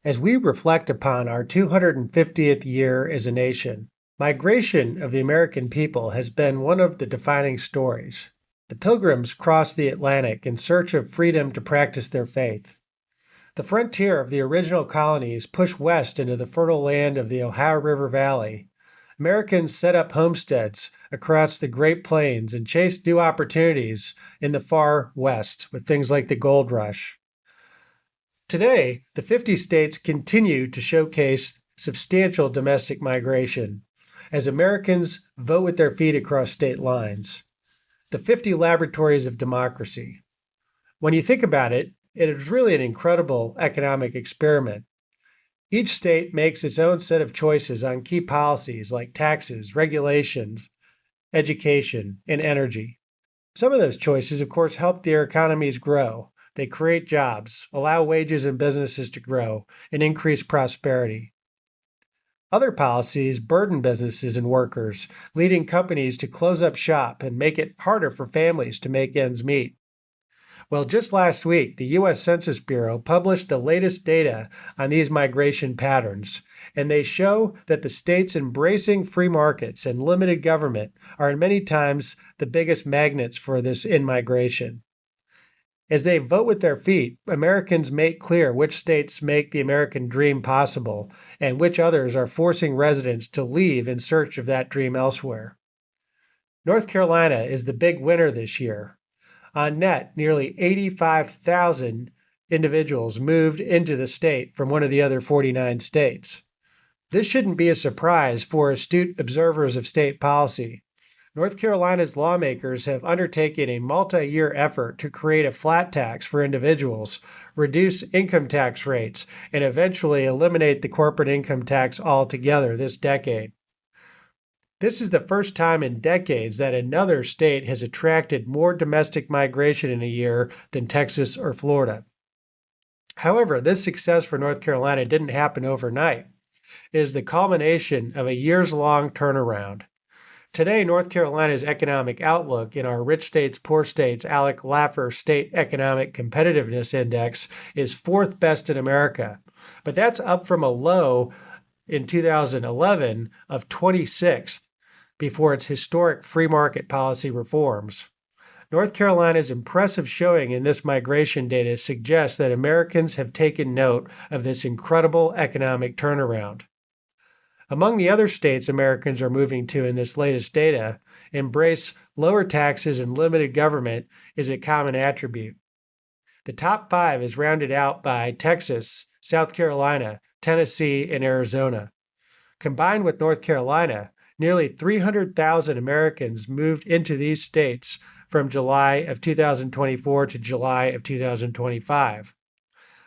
As we reflect upon our 250th year as a nation, migration of the American people has been one of the defining stories. The Pilgrims crossed the Atlantic in search of freedom to practice their faith. The frontier of the original colonies pushed west into the fertile land of the Ohio River Valley. Americans set up homesteads across the Great Plains and chased new opportunities in the far west with things like the gold rush. Today, the 50 states continue to showcase substantial domestic migration as Americans vote with their feet across state lines. The 50 laboratories of democracy. When you think about it, it is really an incredible economic experiment. Each state makes its own set of choices on key policies like taxes, regulations, education, and energy. Some of those choices, of course, help their economies grow. They create jobs, allow wages and businesses to grow, and increase prosperity. Other policies burden businesses and workers, leading companies to close up shop and make it harder for families to make ends meet. Well, just last week, the U.S. Census Bureau published the latest data on these migration patterns, and they show that the states embracing free markets and limited government are in many times the biggest magnets for this in-migration. As they vote with their feet, Americans make clear which states make the American dream possible and which others are forcing residents to leave in search of that dream elsewhere. North Carolina is the big winner this year. On net, nearly 85,000 individuals moved into the state from one of the other 49 states. This shouldn't be a surprise for astute observers of state policy. North Carolina's lawmakers have undertaken a multi-year effort to create a flat tax for individuals, reduce income tax rates, and eventually eliminate the corporate income tax altogether this decade. This is the first time in decades that another state has attracted more domestic migration in a year than Texas or Florida. However, this success for North Carolina didn't happen overnight. It is the culmination of a years-long turnaround. Today, North Carolina's economic outlook in our Rich States, Poor States Alec Laffer State Economic Competitiveness Index is fourth best in America. But that's up from a low in 2011 of 26th before its historic free market policy reforms. North Carolina's impressive showing in this migration data suggests that Americans have taken note of this incredible economic turnaround. Among the other states Americans are moving to in this latest data, embrace lower taxes and limited government is a common attribute. The top 5 is rounded out by Texas, South Carolina, Tennessee, and Arizona. Combined with North Carolina, nearly 300,000 Americans moved into these states from July of 2024 to July of 2025.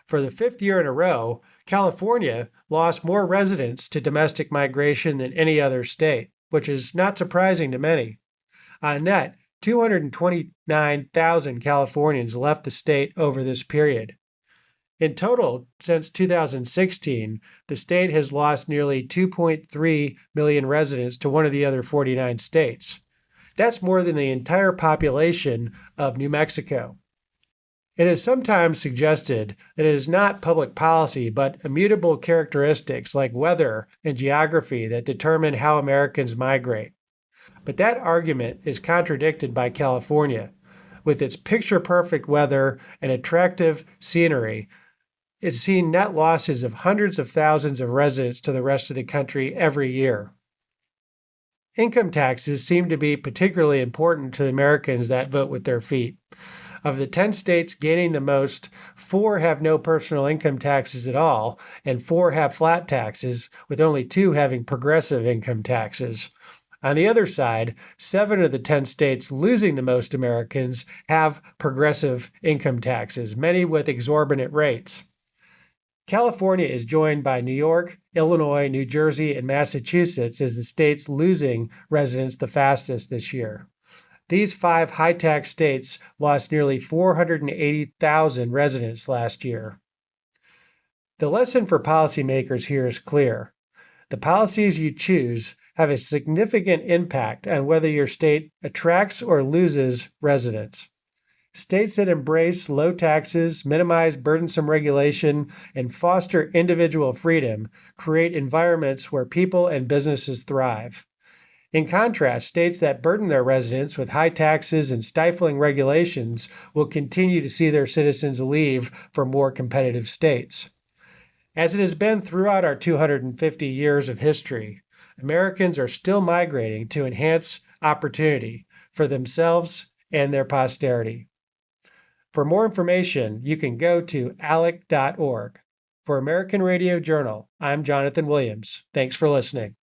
For the 5th year in a row, California lost more residents to domestic migration than any other state, which is not surprising to many. On net, 229,000 Californians left the state over this period. In total, since 2016, the state has lost nearly 2.3 million residents to one of the other 49 states. That's more than the entire population of New Mexico. It is sometimes suggested that it is not public policy, but immutable characteristics like weather and geography that determine how Americans migrate. But that argument is contradicted by California. With its picture-perfect weather and attractive scenery, it's seen net losses of hundreds of thousands of residents to the rest of the country every year. Income taxes seem to be particularly important to the Americans that vote with their feet. Of the 10 states gaining the most, 4 have no personal income taxes at all, and 4 have flat taxes, with only 2 having progressive income taxes. On the other side, 7 of the 10 states losing the most Americans have progressive income taxes, many with exorbitant rates. California is joined by New York, Illinois, New Jersey, and Massachusetts as the states losing residents the fastest this year. These 5 high-tax states lost nearly 480,000 residents last year. The lesson for policymakers here is clear. The policies you choose have a significant impact on whether your state attracts or loses residents. States that embrace low taxes, minimize burdensome regulation, and foster individual freedom create environments where people and businesses thrive. In contrast, states that burden their residents with high taxes and stifling regulations will continue to see their citizens leave for more competitive states. As it has been throughout our 250 years of history, Americans are still migrating to enhance opportunity for themselves and their posterity. For more information, you can go to alec.org. For American Radio Journal, I'm Jonathan Williams. Thanks for listening.